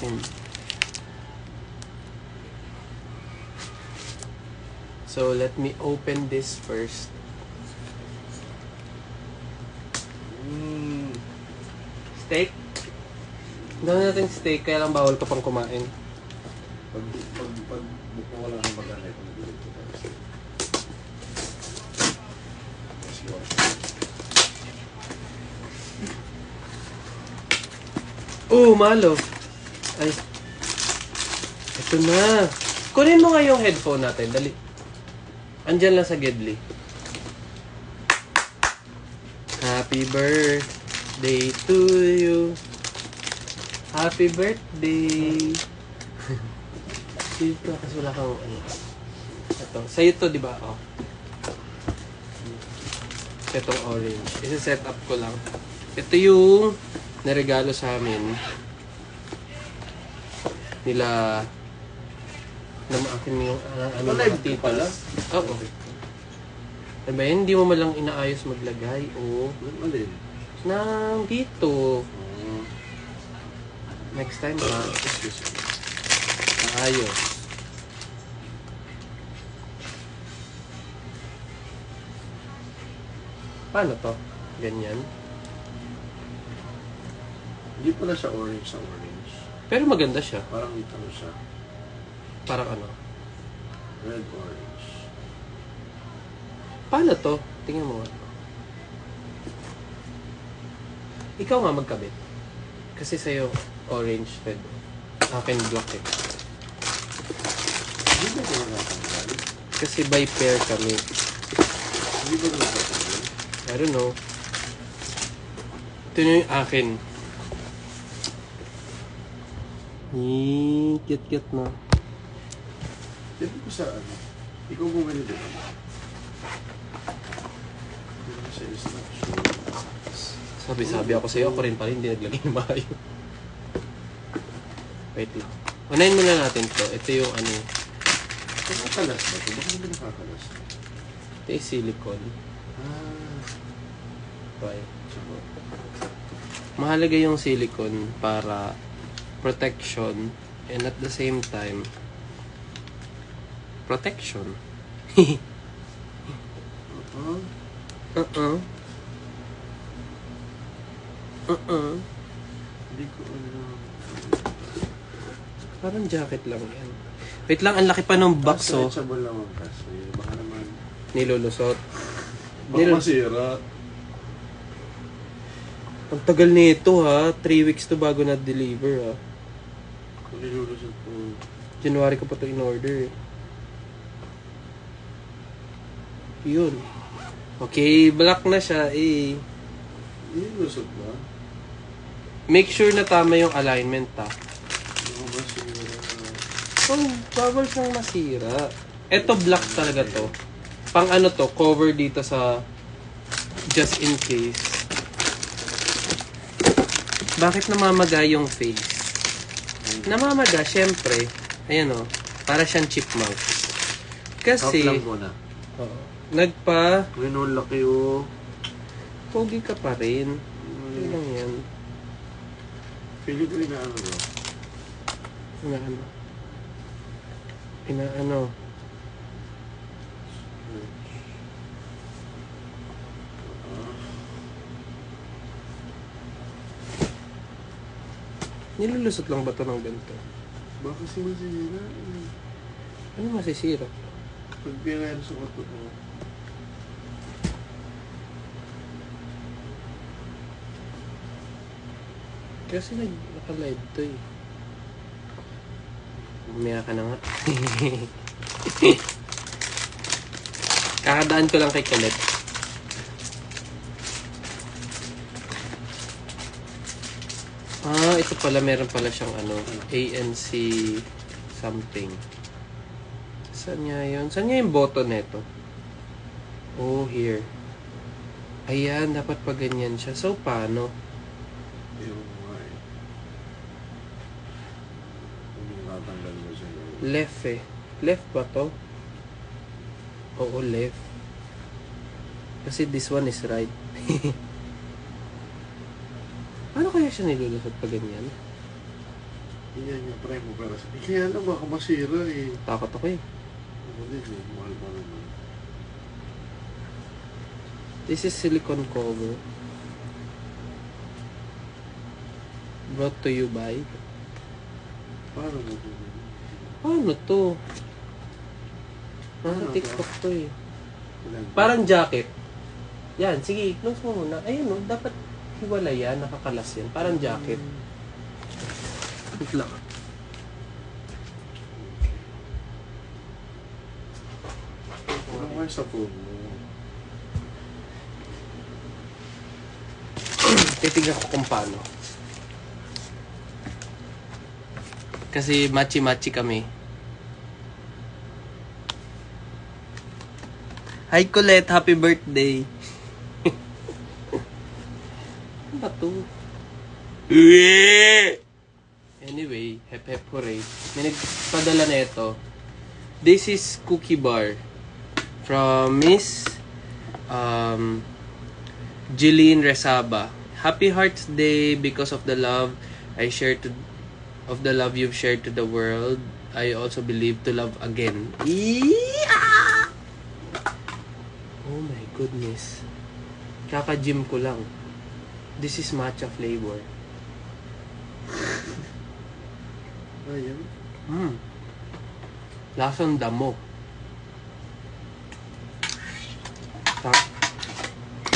akin. So, let me open this first. Steak? Gawin natin steak, kaya lang bawal ka pang kumain. Pag buko wala ng maganda ito, nagulog ko tayo. Oh, malo. Ay. Ito na. Kunin mo nga yung headphone natin. Dali. Andyan lang sa Gedli. Happy birthday to you. Happy birthday. Dito kasi wala kang ano. Ito. Sa'yo to, di ba? Oh. Itong orange. Isa-set up ko lang. Ito yung naregalo sa amin nila na akin yung Live ka pala? Oo. Diba yun? Hindi mo malang inaayos maglagay. Oo. Alin? Nang dito. Next time ha. Ayos. Paano to? Ganyan. Hindi pala siya orange sa orange. Pero maganda siya. Parang dito na siya. Parang ano. Red orange. Paano to? Tingnan mo nga. Ikaw nga magkabit. Kasi sa'yo orange, red. Akin black eh. Hindi ba ito nakatanggal? Kasi by pair kami. Hindi ba ito nakatanggal? I don't know. Ito na yung akin. Cute na. Dito ko sa ano? Ikaw bumili dito. Dito ko sa instruction. Sabi ako sa'yo, ako rin pala hindi naglagay ng maayos. Wait lang. Unahin muna natin to. Ito yung ano. Nakakalas ba ito? Baka hindi nakakalas. Ito yung silicone. Right. Tsaka. Mahalaga yung silicone para protection and at the same time protection. Hindi ko alam. Parang jacket lang yan. Wait lang, ang laki pa ng box oh. Stretchable naman kasi. Baka naman. Nilulusot. Baka masira. Ang tagal nito ha. 3 weeks to bago na-deliver ha. Kung nilulusot po. January ko pa to in-order. Yun. Okay, black na siya eh. Nilulusot ba? Make sure na tama yung alignment ha. Baka masira. Oh, bawal siyang masira. Ito black talaga to. Pang ano to, cover dito sa just in case. Bakit namamaga yung face? Namamaga, syempre. Ayan o. Para siyang chipmunk. Kasi, Top lang muna. Ngayon ang laki oh. pogi ka pa rin. Ano lang yan? Pili ko inaano ba? Inaano. Nilulusot lang ba ito ng ganito? Baka kasi masira. Ano masisira? Pag pinayari sa kato ko. Kasi naka-live to eh. Umaya ka na nga. Kakadaan ko lang kay Colette. Ito pala, meron pala siyang ano, ANC something. Saan niya yun? Saan niya yung button neto? Oh, here. Ayan, dapat pa ganyan siya. So, paano? Yung mga eh. Hindi natanggal mo siya. Left eh. Left ba to? Oo, left. Kasi this one is right. Paano kaya siya nilulusot pa ganyan? Yan nga, prime mo pero kaya lang baka masira eh. Takot ako eh. Ako din eh, mahal pa naman. This is silicone cover. Brought to you by... Paano mo ito? Ano to? Nasa Ano to? TikTok to eh. Ilan? Parang jacket. Yan, sige, close mo muna. Ayun no, dapat hiwala yan, nakakalas yan. Parang jacket. Wait lang. Ano nga sa phone mo? Titignan ko kung paano. Kasi matchy-matchy kami. Hi Colette, happy birthday. Ano ba to? Anyway, hep hep hooray. May nagpadala na ito. This is cookie bar from Miss Jeline Resaba. Happy Hearts Day because of the love I share to of the love you've shared to the world. I also believe to love again. Oh my goodness. Kaka-gym ko lang. This is matcha flavor. Ayun. Lasang damo.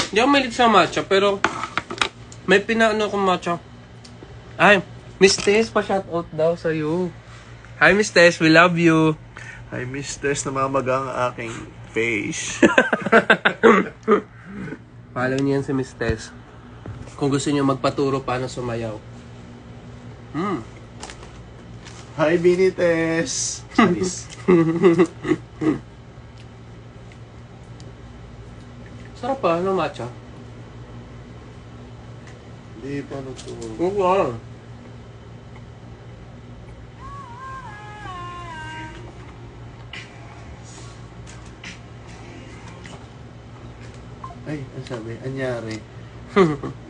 Hindi ako mahilig sa matcha, pero may pinaano akong matcha. Ay, Miss Tess, pa-shoutout daw sa'yo. Hi, Miss Tess, we love you. Hi, Miss Tess, namamagang aking face. Follow niyo yan si Miss Tess. Kung gusto niyo magpaturo paano sumayaw. Hi, Bini Tess. Charis. Sarap pa, ano matcha? Hindi pa ano to. Oo. Ay, ang sabi, anyari.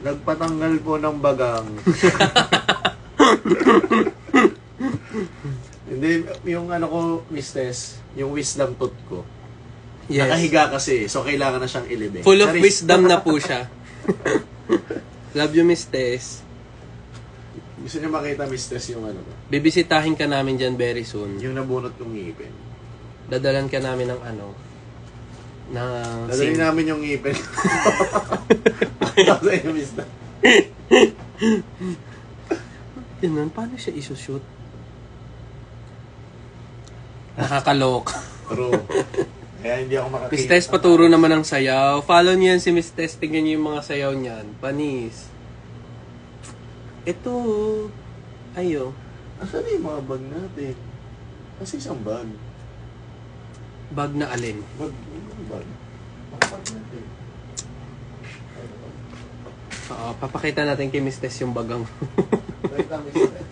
Nagpatanggal po ng bagang. Hindi, yung ano ko, Miss Tess, yung wisdom tooth ko. Yes. Nakahiga kasi, so kailangan na siyang ilibing. Full of Charis. wisdom na po siya. Love you, Miss Tess. Gusto niyo makita, Miss Tess, yung ano ba? Bibisitahin ka namin dyan very soon. Yung nabunot ng ngipin. Dadalan ka namin ng ano, ng Dadali sing. namin yung ngipin. Pakita ko sa inyo, Miss Tess. Yun, paano siya isushoot? Nakakalok. True. Kaya hindi ako makakita. Miss Tess, paturo naman ang sayaw. Follow niyo yan si Miss Tess. Tingnan niyo yung mga sayaw niyan. Panis. Ito. Ayo. Asan yung mga bag natin? Kasi isang bag. Bag na alin? Bag? Yung bag? Mga bag natin. Oo, papakita natin kay Miss Tess yung bagang. Wait lang, Miss Tess.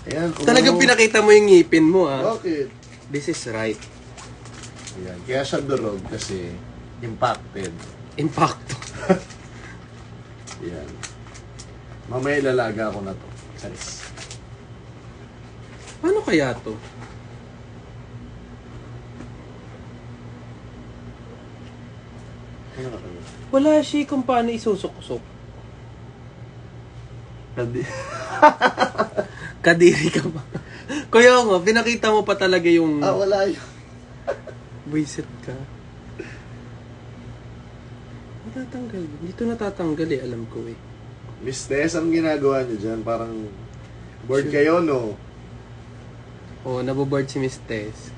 Ayan, Talagang pinakita mo yung ngipin mo, ah. Bakit? This is right. Ayan. Kaya siya durog kasi impacted. Impacto. Ayan. Mamaya ilalaga ako na to. Charis. Paano kaya to? Ano ka tayo? Wala siya kung paano isusok-sok. Kadiri ka ba? Kuya nga, pinakita mo pa talaga yung Wala yun. buisit ka. Natatanggal. Dito natatanggal eh, alam ko eh. Miss Tess, ang ginagawa niyo dyan? Parang bored kayo, no? Oo, naboboard si Miss Tess.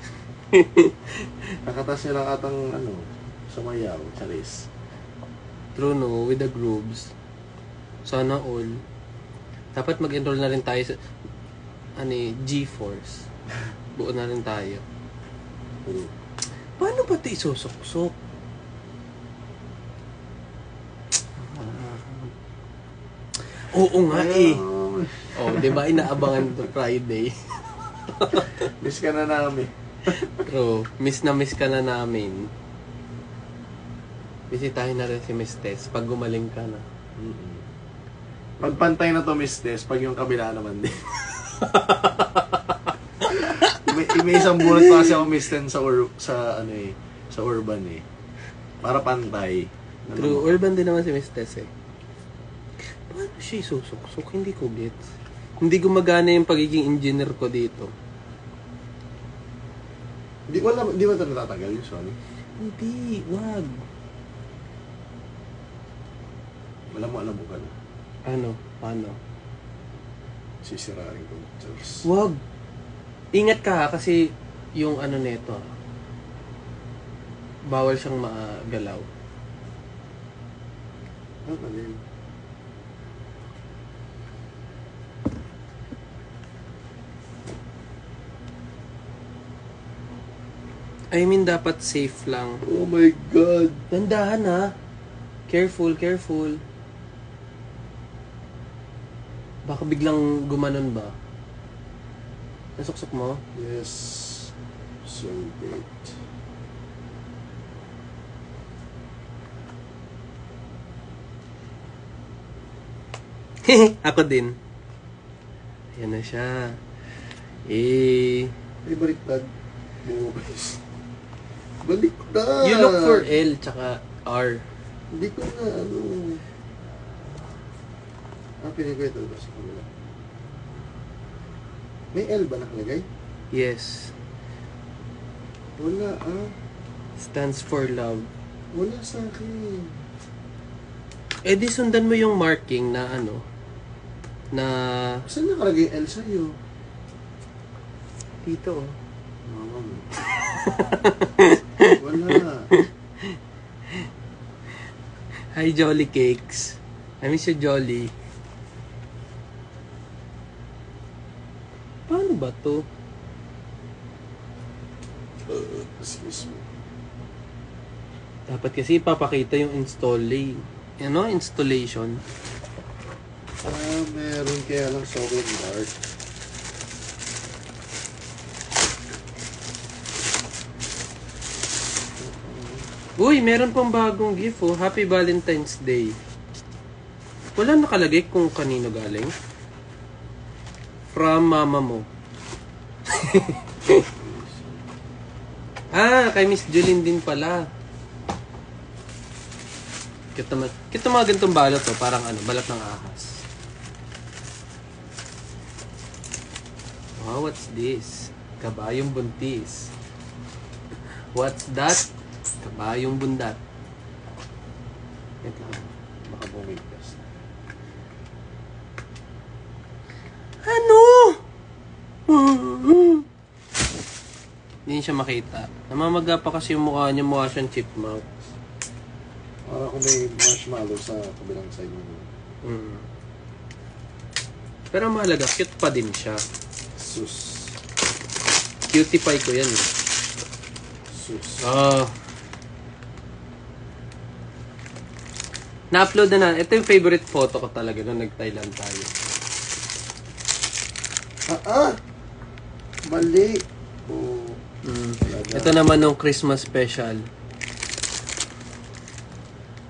Nakatas niya lang atang, ano, sumayaw. Charis. True no, with the grooves. Sana all. Dapat mag-enroll na rin tayo sa GeForce. Buo na rin tayo. Paano ba ito isusok-sok? Oo nga eh. Oh, 'di ba inaabangan to Friday? Miss ka na namin. True. Miss na miss ka na namin. Bisitahin natin si Miss Tess pag gumaling ka na. Pagpantay na to, Miss Tess, pag yung kabila naman din. may isang bullet pa kasi ako, Miss Tess, sa urban eh. Para pantay. True, urban din naman si Miss Tess eh. Paano siya isusuksok? Hindi ko gets. Hindi gumagana yung pagiging engineer ko dito. Di ba ito natatagal yung Sony? Hindi, wag. Alam mo ka na. Ano? Paano? Sisirain ko. Wag. Ingat ka ha, kasi yung ano neto, bawal siyang magalaw. Ano din? I mean, dapat safe lang. Oh my God! Dandahan ha. Careful, careful. Baka biglang gumanon ba? Nasuksok mo? Yes. So great. Ako din. Ayan na siya. Eh. Ay, baliktad. Bukas. Baliktad! You look for L tsaka R. Hindi ko na, pinigay ito sa kanila. May L ba nakalagay? Yes. Wala, Stands for love. Wala sa akin. Eh di sundan mo yung marking na ano. Na Saan nakalagay L sa'yo? dito. Wala. Hi Jolly Cakes. I miss you, Jolly. Paano ba to? Excuse me. Dapat kasi ipapakita yung installation. Meron kaya lang sobrang dark. Uy, meron pang bagong gift oh. Happy Valentine's Day. Wala nakalagay kung kanino galing. From mama mo. Kay Miss Julin din pala. Kita mga ganitong balot to, parang balat ng ahas. Wow, what's this? Kabayong buntis. What's that? Kabayong bundat. Ito lang. Baka bumigkas. Ano? Hindi siya makita. Namamaga pa kasi yung mukha niya, mukha siyang chipmunk. Para kung may marshmallow sa kabilang side mo. Pero mahalaga, cute pa din siya. Sus. Cutie pie ko yan. Sus. Na-upload na. Ito yung favorite photo ko talaga nung nag-Thailand tayo. Mali. Ito naman nung Christmas special.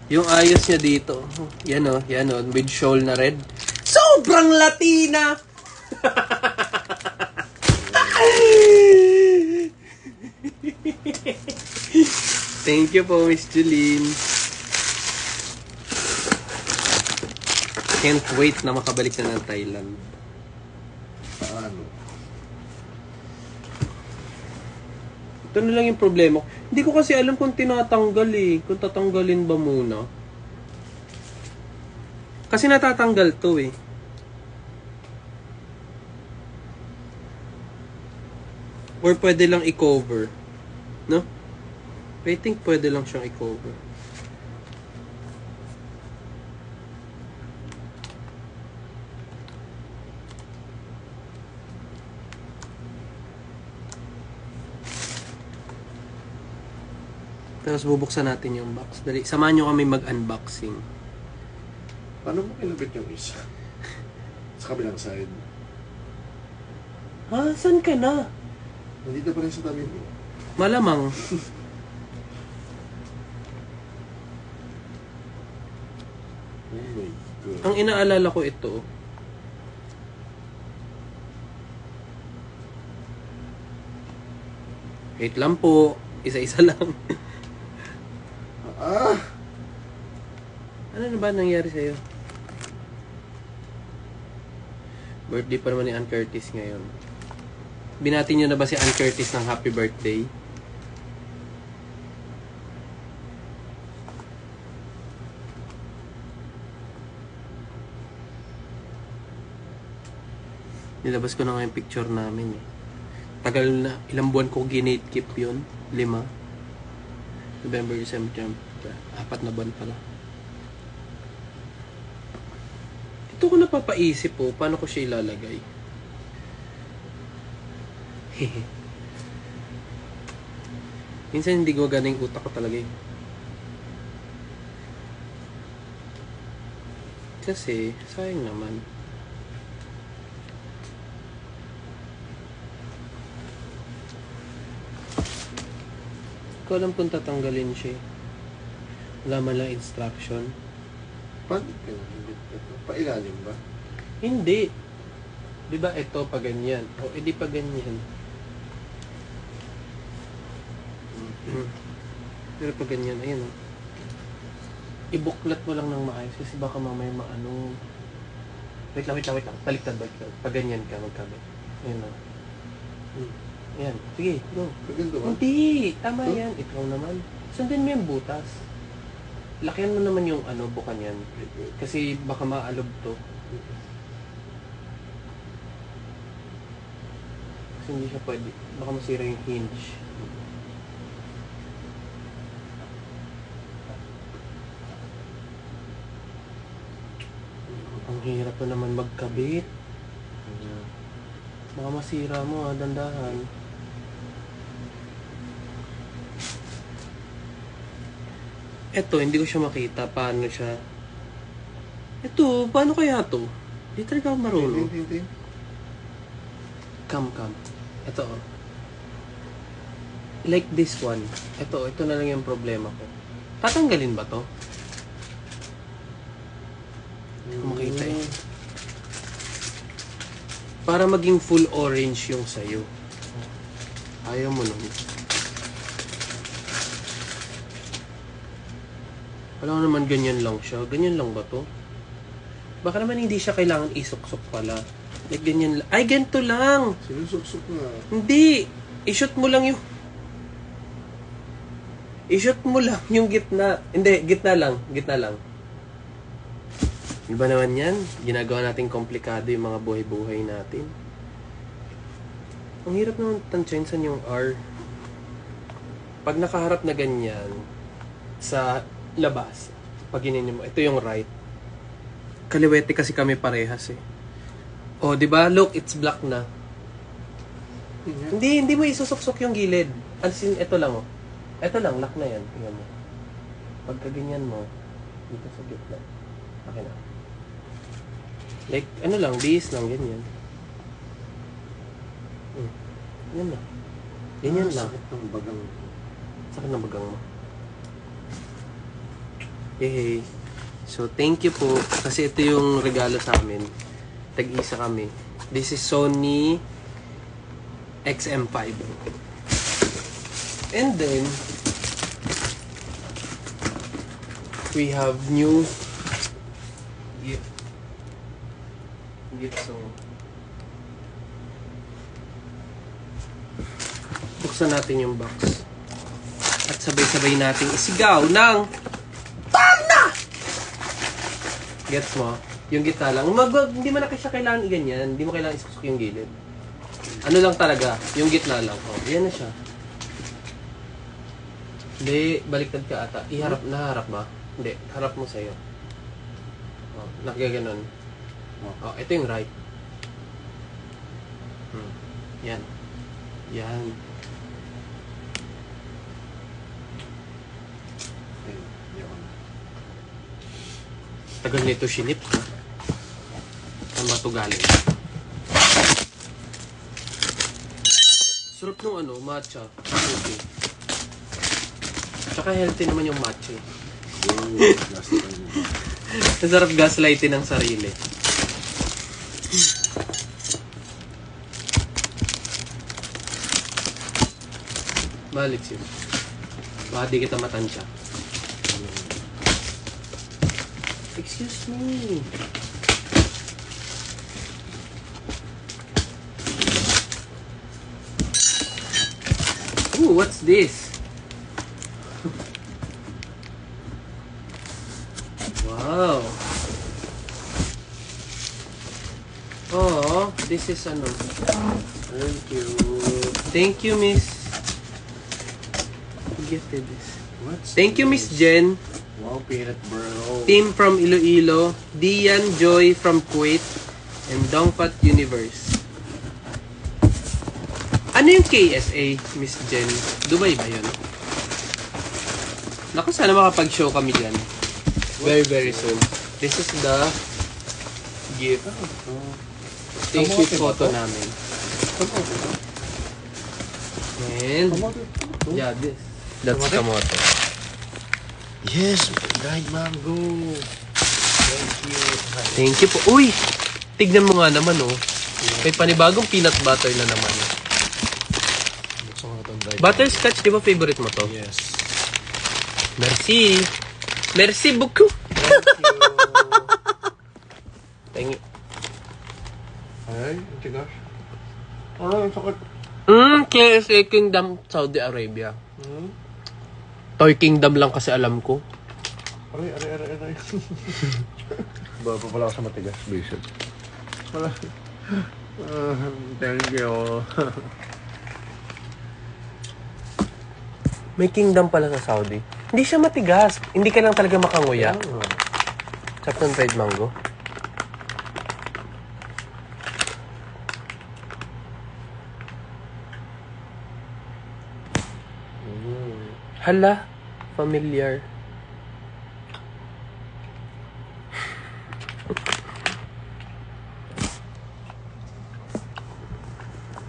Yung ayos niya dito. Yan o, with shawl na red. Sobrang Latina! Thank you po, Miss Julene. Can't wait na makabalik na ng Thailand. Paano? Ito na lang yung problema. Hindi ko kasi alam kung tinatanggal eh. Kung tatanggalin ba muna. Kasi natatanggal to eh. Or pwede lang i-cover. No? I think pwede lang siyang i-cover. Tapos bubuksan natin yung box. Dali, samahan nyo kami mag-unboxing. Paano mo kinabit yung isa? Sa kabilang side. Ha? Saan ka na? Nandito pa rin sa tabi mo. Malamang. Oh my God. Ang inaalala ko ito. Wait lang po. Isa-isa lang. Ah! Ano na ba nangyari sa'yo? Birthday pa naman ni Ann Curtis ngayon. Binati niyo na ba si Ann Curtis ng happy birthday? Nilabas ko na nga yung picture namin eh. Tagal na, ilang buwan ko ginate-keep yun? 5. November, December, 4 na buwan pala. Ito ko napapaisip po, paano ko siya ilalagay? Minsan hindi ko ganing utak ko talaga eh. Kasi, sayang naman. Ko alam kung tatanggalin siya. Wala man lang instruction. Paano pinahigit ito? Pailalim ba? Hindi. Di ba ito pa ganyan? O edi pa ganyan. Pero pa ganyan, ayun o. Ibuklat mo lang ng maayos kasi baka mamaya maano. Wait lang. Baliktad. Pag ganyan ka, magkabit. Ayun o. Ayan. Sige, go. Kaganda ba? Hindi. Tama yan. Ikaw naman. Sundin mo yung butas. Lakihan mo naman yung bukan yan. Kasi baka maalob to. Kasi hindi siya pwede. Baka masira yung hinge. Ang hirap na naman magkabit. Baka masira mo dandahan. Eto, hindi ko siya makita. Paano siya? Eto, paano kaya to? Hindi talaga ako marunong. Hindi. Come. Ito oh. Like this one. Ito na lang yung problema ko. Tatanggalin ba to? Kung makita eh. Para maging full orange yung sayo. Ayaw mo nun. Alam mo naman ganyan lang siya. Ganyan lang ba to? Baka naman hindi siya kailangan isuksok pala. Like ganyan lang. Ay, ganito lang! Sinusuksok na. Hindi! I-shoot mo lang yung... I-shoot mo lang yung gitna. Hindi, gitna lang. Diba naman yan? Ginagawa natin komplikado yung mga buhay-buhay natin. Ang hirap naman tansyahin saan yung R. Pag nakaharap na ganyan, sa labas, pag gininin mo, ito yung right. Kaliwete kasi kami parehas eh. Oh, di ba? Look, it's black na. Hindi mo isusuksok yung gilid. As in, ito lang oh. Ito lang, lock na yan. Tingnan mo. Pagka ganyan mo, dito sa gitna. Okay na. Like, ano lang, bihis lang, ganyan. Yan lang. Ganyan lang. Sakit ng bagang. Sakit ng bagang mo. Yay. So, thank you po. Kasi ito yung regalo sa amin. Tag-isa kami. This is Sony XM5. And then, we have new gift. So, buksan natin yung box. At sabay-sabay natin isigaw ng Tama! Gets mo? Yung gitna lang. Hindi mo na siya kailangan iganyan. Hindi mo kailangan isusok yung gilid. Ano lang talaga? Yung gitna lang. Oh, yan na siya. Hindi, baliktad ka ata. Naharap ba? Hindi, harap mo sa'yo. Oh, nakagaganon. Oh, ito yung right. Yan. Tagal nito sinip. Saan ba ito galing? Sarap nung matcha. Okay. Tsaka healthy naman yung matcha. Last time. Masarap gaslightin ng sarili. Balik siya. Baka di kita matansya. Excuse me. Ooh, what's this? Wow. Oh, this is ano. Thank you. Thank you, Miss. Who gifted this? What's Thank you, Miss this? Jen. Wow, peanut bro. Tim from Iloilo. Dian Joy from Kuwait. And Dongfat Universe. Ano yung KSA, Miss Jen? Dubai ba yun? Naku, sana makapag-show kami dyan. Very, very soon. This is the gift. Thank you photo namin. And, yeah, this. That's kamote. Yes, dried mango. Thank you. Thank you po. Uy! Tignan mo nga naman, oh. May panibagong peanut butter na naman. Gusto ko itong dried Butterscotch, di ba favorite mo to? mango. Yes. Merci. Merci beaucoup. Thank you. Thank you. Ay, tigas. Ano yung sakit? KSA Kingdom, Saudi Arabia. Toy Kingdom lang kasi alam ko. Aray. Ba pa pala ako sa matigas, basic. Wala. Thank you. May kingdom pala sa Saudi. Hindi siya matigas. Hindi ka lang talaga makanguya. Sarap ng dried mango. Hala, familiar.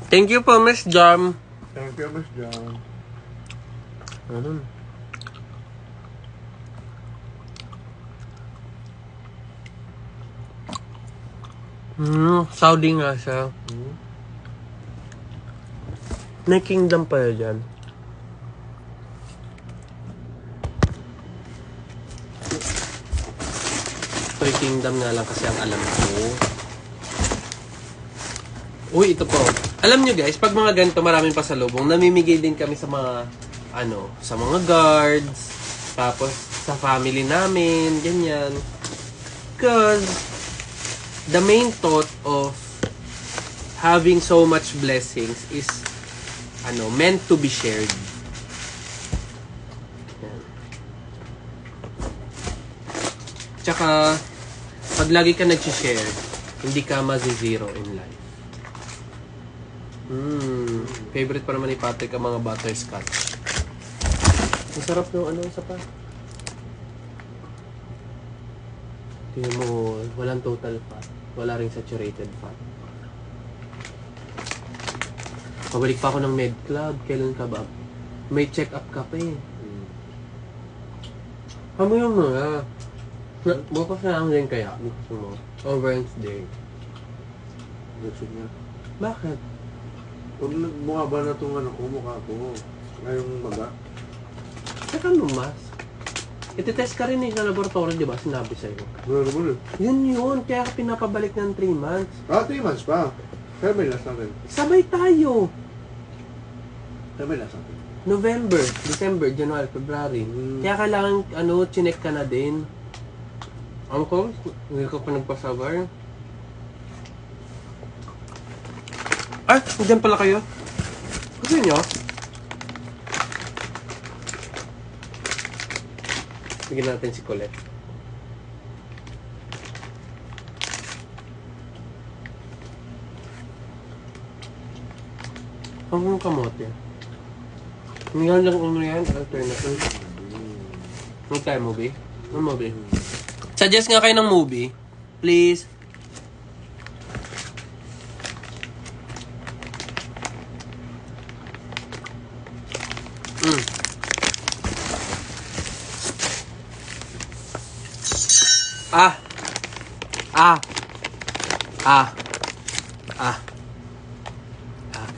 Thank you po, Miss Jam. Thank you, Miss John. Saudi nga siya. May kingdom pala dyan. Toy Kingdom nga lang kasi ang alam ko. Uy, ito po. Alam nyo guys, pag mga ganito maraming pasalubong, namimigay din kami sa mga, sa mga guards, tapos sa family namin, ganyan. Because, the main thought of having so much blessings is, meant to be shared. Yan. Tsaka, pag lagi ka nag-share, hindi ka mazi-zero in life. Favorite pa naman ni Patrick ang mga butterscotch. Masarap yung isa pa. Tingnan mo, walang total fat. Wala ring saturated fat. Pabalik pa ako ng med club. Kailan ka ba? May check-up ka pa eh. Hamuyin mo nga. Bukas na lang din kaya. Bukas mo. O Wednesday. Gusto niya. Bakit? Pag bumaba na itong mukha ko. Ngayong maga. Saka no mask. Iti-test ka rin sa laboratory, di ba? Sinabi sa'yo. Wala naman eh. Yun. Kaya ka pinapabalik ng 3 months. 3 months pa. Kaya may last natin. Sabay tayo. Kaya may last natin. November, December, January, February. Kaya kailangan, chinek ka na din. Uncle, hindi ka pa nagpasabar. Ah, dyan pala kayo. Gusto nyo? Bigyan natin si Colette. Ang kamote. Ang ganda ng yan, alternative. Ano tayo, movie? Ano movie? Suggest nga kayo ng movie. Please. Ah. Ah. Ah. Ah. Ah.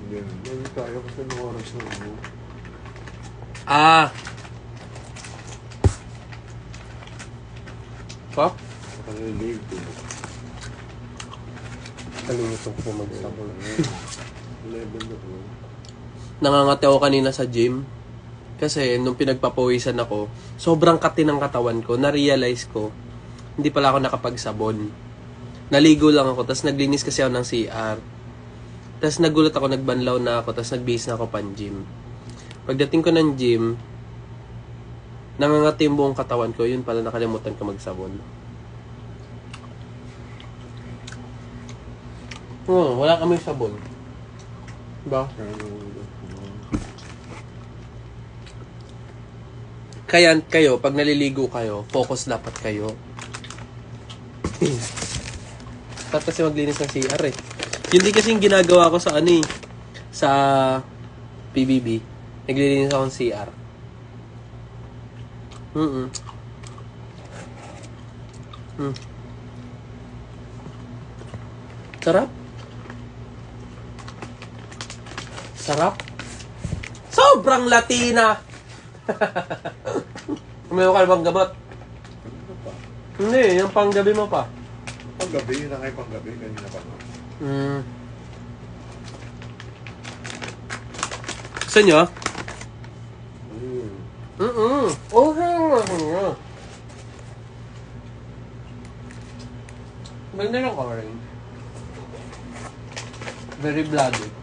Yan. Yan tayo kasi ng oras na mo. Ah. Pop? Nakalilig ko. Kalimutan ko magsabol. 11 na po. Nangangati ako kanina sa gym. Kasi nung pinagpapawisan ako, sobrang kati ng katawan ko. Na-realize ko, hindi pala ako nakapagsabon. Naligo lang ako, tapos naglinis kasi ako ng CR. Tapos nagulat ako, nagbanlaw na ako, tapos nagbihis na ako pan-gym. Pagdating ko ng gym, nangangati yung buong katawan ko, yun pala nakalimutan ko magsabon. Wala kami sabon. Diba? Kaya kayo, pag naliligo kayo, focus dapat kayo. Dapat kasi maglinis ng CR eh. Yun din kasi yung ginagawa ko sa sa PBB. Naglilinis ako ng CR. Sarap. Sarap. Sobrang Latina. Uminom ka na bang gamot? Ano pa? Hindi, yung panggabi mo pa. Panggabi, yun ang ay panggabi. Kanina pa nga. Gusto nyo? Mm. Okay nga. Ganda ng orange. Very bloody.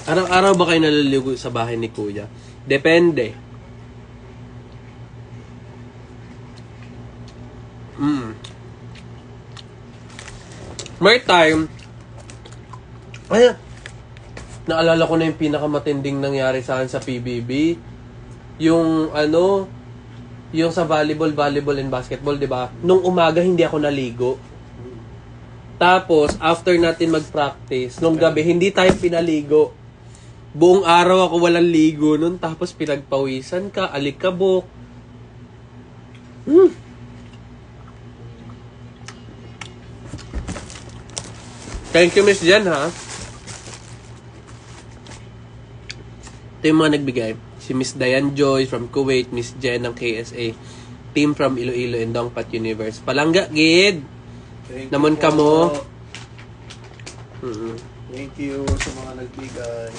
Araw-araw ba kayo naliligo sa bahay ni Kuya? Depende. May time, naalala ko na yung pinakamatinding nangyari sa akin sa PBB. Yung yung sa volleyball and basketball, di ba? Nung umaga hindi ako naligo. Tapos, after natin mag-practice, nung gabi, hindi tayo pinaligo. Buong araw ako walang ligo nun, tapos pinagpawisan ka, alikabok. Thank you, Miss Jen, ha? Ito yung mga nagbigay. Si Miss Diane Joy from Kuwait, Miss Jen ng KSA, team from Iloilo and Dongpat Universe. Palangga, gid! Naman ka mo. Thank you sa mga nagbigay.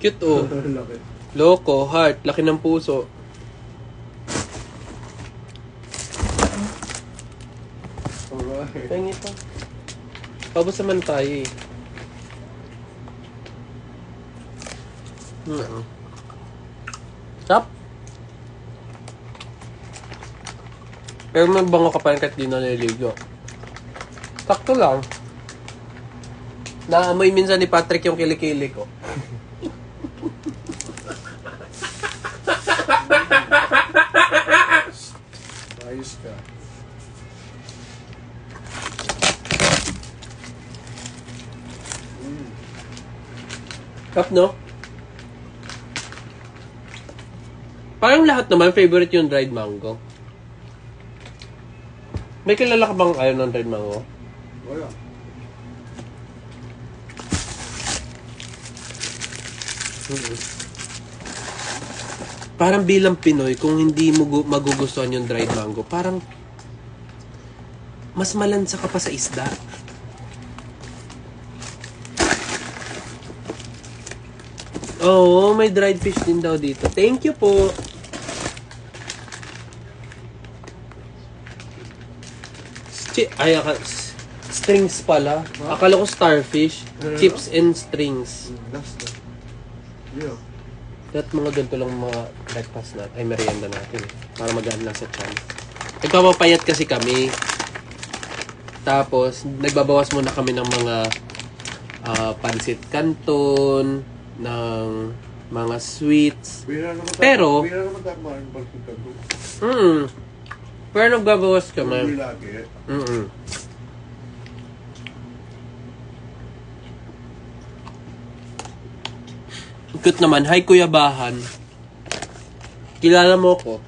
Cute, oh. Laki. Loko, heart, laki ng puso. Alright. Pengi pa. Pabos naman tayo eh. Stop. Pero mabango ka pa rin kahit di naliligo. Sakto lang. Naamoy minsan ni Patrick yung kilikili ko. Ayos ka. Kap, no? Parang lahat naman, favorite yung dried mango. May kilala ka bang ayaw ng dried mango? Wala. Parang bilang Pinoy, kung hindi mo magugustuhan yung dried mango, parang mas malansa ka pa sa isda. Oo, may dried fish din daw dito. Thank you po. Strings pala. Akala ko starfish. Chips and strings. Last na. Yeah. At mga ganito lang mga breakfast natin. Ay, merienda natin. Para magaan lang sa tiyan. Nagpapapayat kasi kami. Tapos, nagbabawas muna kami ng mga pansit canton, ng mga sweets. Bira naman Pero, bira naman tayo maraming pagkita doon. Pero nagbabawas ka, Hindi ma'am. lagi. Cute naman. Hi, Kuya Bahan. Kilala mo ko.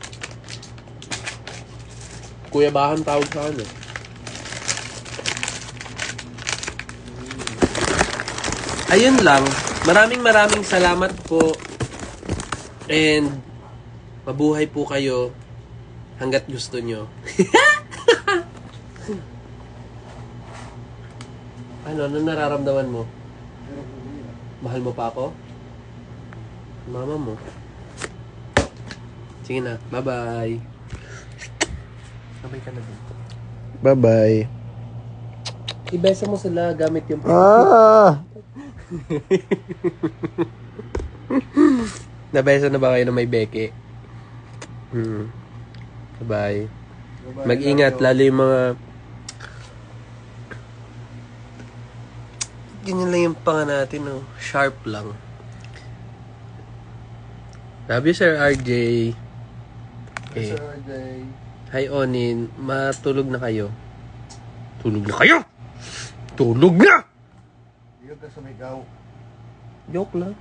Kuya Bahan tawag sa akin eh. Ayun lang. Maraming salamat po. And mabuhay po kayo hanggat gusto nyo. Ano nararamdaman mo? Mahal mo pa ako? Mama mo. Sige na. Bye-bye. Bye-bye ka na din. Bye-bye. Ibesa mo sila gamit yung Nabesa na ba kayo na may beke? Bye-bye. Mag-ingat, lalo yung mga... Ganyan lang yung panga natin, no? Sharp lang. Love you, Sir RJ. Okay. Sir Jay. Hi, Onin. Matulog na kayo. Tulog na kayo! Tulog na! Ikaw ka sumigaw. Joke lang.